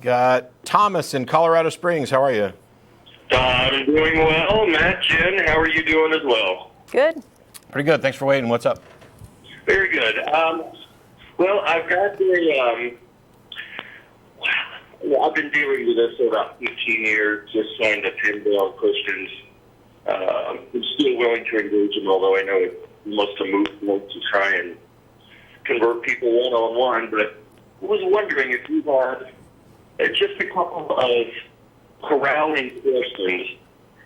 Got Thomas in Colorado Springs. How are you? I'm doing well. Matt, Jen, how are you doing as well? Good. Pretty good. Thanks for waiting. What's up? Very good. Well, I've got I've been dealing with this for about 15 years, just trying to pin down Christians. I'm still willing to engage them, although I know it must have moved forward to try and convert people one-on-one, but I was wondering if you had just a couple of corralling questions,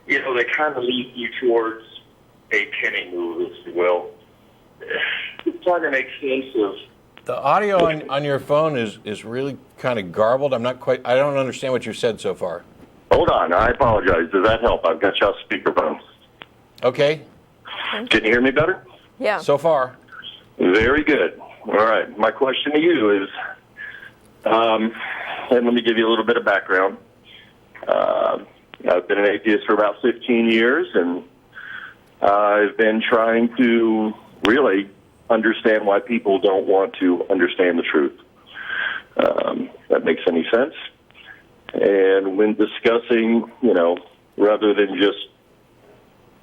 that kind of lead you towards a penny move, if you will. Just trying to make sense of... The audio on your phone is really kind of garbled. I don't understand what you said so far. Hold on, I apologize. Does that help? I've got you off speakerphone. Okay. Can you hear me better? Yeah. So far. Very good. All right. My question to you is, and let me give you a little bit of background. I've been an atheist for about 15 years, and I've been trying to really understand why people don't want to understand the truth. That makes any sense. And when discussing, rather than just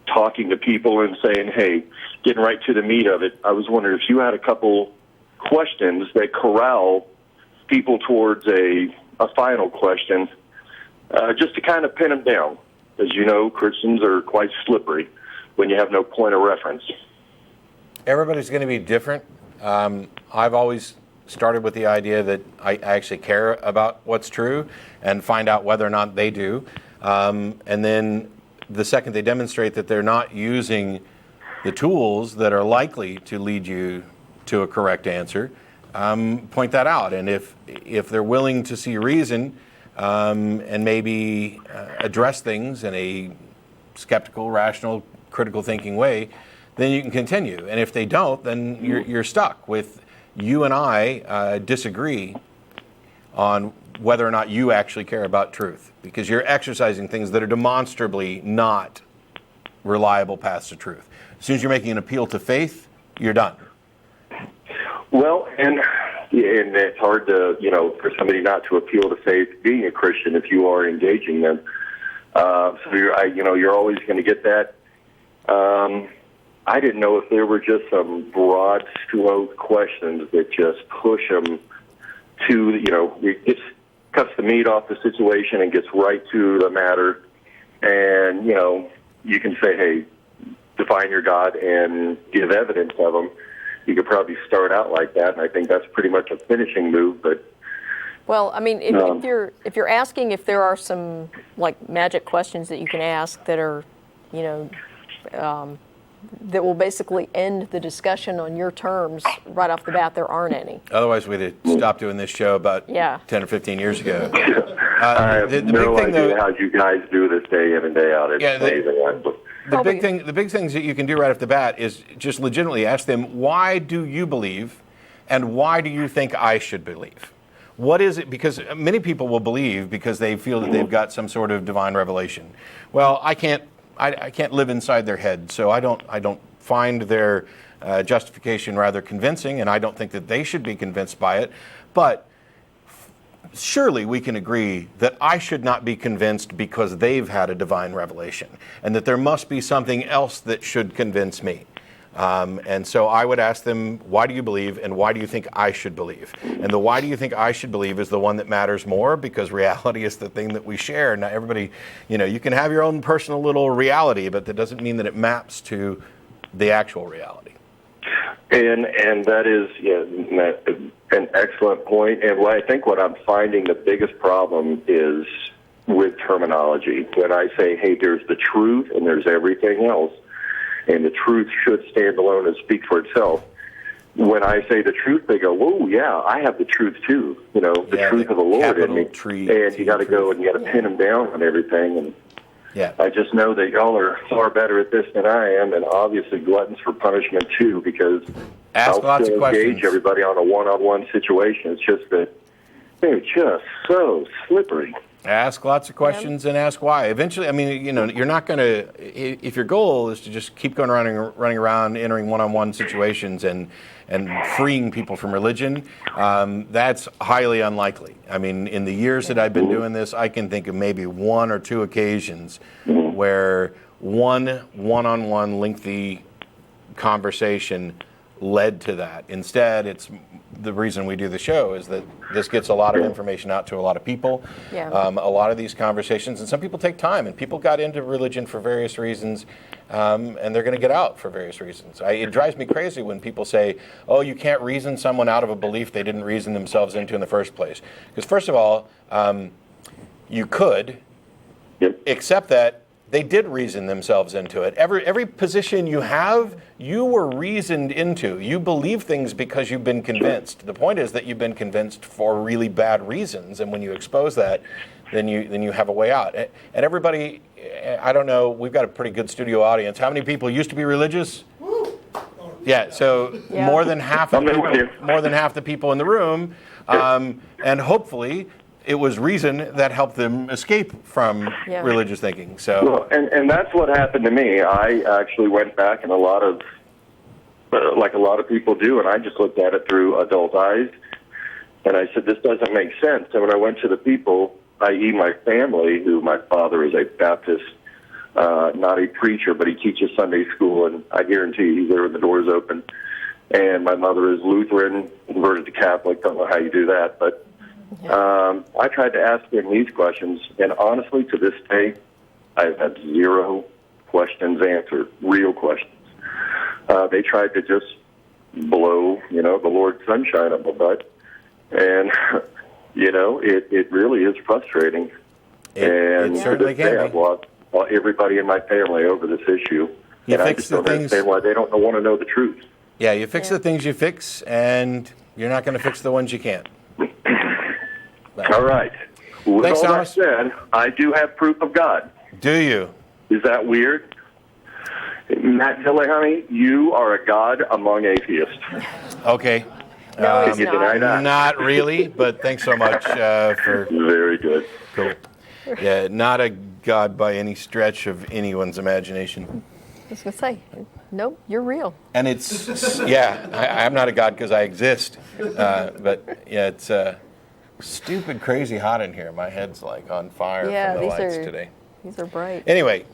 talking to people and saying, hey, getting right to the meat of it, I was wondering if you had a couple questions that corral people towards a final question, just to kind of pin them down. As you know, Christians are quite slippery when you have no point of reference. Everybody's going to be different. I've always started with the idea that I actually care about what's true and find out whether or not they do. And then the second they demonstrate that they're not using the tools that are likely to lead you to a correct answer, point that out. And if they're willing to see reason and maybe address things in a skeptical, rational, critical thinking way, then you can continue. And if they don't, then you're stuck with you and I disagree on whether or not you actually care about truth, because you're exercising things that are demonstrably not reliable paths to truth. As soon as you're making an appeal to faith, you're done. Well, and it's hard to, for somebody not to appeal to faith being a Christian if you are engaging them. So you're always going to get that. I didn't know if there were just some broad stroke questions that just push them to, it just cuts the meat off the situation and gets right to the matter. And, you can say, hey, define your God and give evidence of them. You could probably start out like that, and I think that's pretty much a finishing move. But well, I mean, if you're asking if there are some like magic questions that you can ask that are, that will basically end the discussion on your terms right off the bat, there aren't any. Otherwise, we'd have stopped doing this show about 10 or 15 years ago. I have no idea how you guys do this day in and day out. It's amazing. The big things that you can do right off the bat is just legitimately ask them, why do you believe, and why do you think I should believe? What is it? Because many people will believe because they feel that they've got some sort of divine revelation. Well, I can't live inside their head, so I don't find their justification rather convincing, and I don't think that they should be convinced by it. But surely we can agree that I should not be convinced because they've had a divine revelation, and that there must be something else that should convince me. And so I would ask them, why do you believe, and why do you think I should believe? And the why do you think I should believe is the one that matters more, because reality is the thing that we share. Now everybody, you can have your own personal little reality, but that doesn't mean that it maps to the actual reality. And that is an excellent point. And I think what I'm finding the biggest problem is with terminology. When I say, hey, there's the truth and there's everything else, and the truth should stand alone and speak for itself. When I say the truth, they go, whoa, yeah, I have the truth too. The truth of the Lord in me. And you got to go and you got to pin them down on everything. And I just know that y'all are far better at this than I am, and obviously gluttons for punishment too, because Ask I'll lots of questions. Engage everybody on a one-on-one situation. It's just that they're just so slippery. Ask lots of questions and ask why. Eventually, I mean, you're not going to, if your goal is to just keep going running around, entering one-on-one situations and freeing people from religion, that's highly unlikely. I mean, in the years that I've been doing this, I can think of maybe one or two occasions where one-on-one lengthy conversation led to that. Instead, it's the reason we do the show is that this gets a lot of information out to a lot of people. Yeah. A lot of these conversations, and some people take time, and people got into religion for various reasons, and they're going to get out for various reasons. It drives me crazy when people say, oh, you can't reason someone out of a belief they didn't reason themselves into in the first place. Because first of all, you could, except that they did reason themselves into it. Every position you have, you were reasoned into. You believe things because you've been convinced. The point is that you've been convinced for really bad reasons, and when you expose that, then you have a way out. And everybody, I don't know, we've got a pretty good studio audience. How many people used to be religious? Yeah, so more than half of the people in the room, and hopefully it was reason that helped them escape from religious thinking. So, well, and that's what happened to me. I actually went back, and like a lot of people do, and I just looked at it through adult eyes, and I said, this doesn't make sense. And when I went to the people, i.e. my family, who my father is a Baptist, not a preacher, but he teaches Sunday school, and I guarantee he's there when the doors open. And my mother is Lutheran, converted to Catholic. Don't know how you do that, but I tried to ask them these questions, and honestly, to this day, I've had 0 questions answered, real questions. They tried to just blow, the Lord's sunshine up my butt, and, it really is frustrating. It certainly can be. I've lost everybody in my family over this issue, and I just don't understand why they don't want to know the truth. Yeah, you fix the things you fix, and you're not going to fix the ones you can't. All right. With Thanks, all Thomas. that said, I do have proof of God. Do you? Is that weird? Matt Dillahunty, you are a god among atheists. Okay. No, he's You deny that? Not really, but thanks so much for... Very good. Cool. Yeah, not a god by any stretch of anyone's imagination. I was going to say, no, you're real. And it's, I'm not a god because I exist. But, it's stupid, crazy hot in here. My head's like on fire from the lights today. These are bright. Anyway,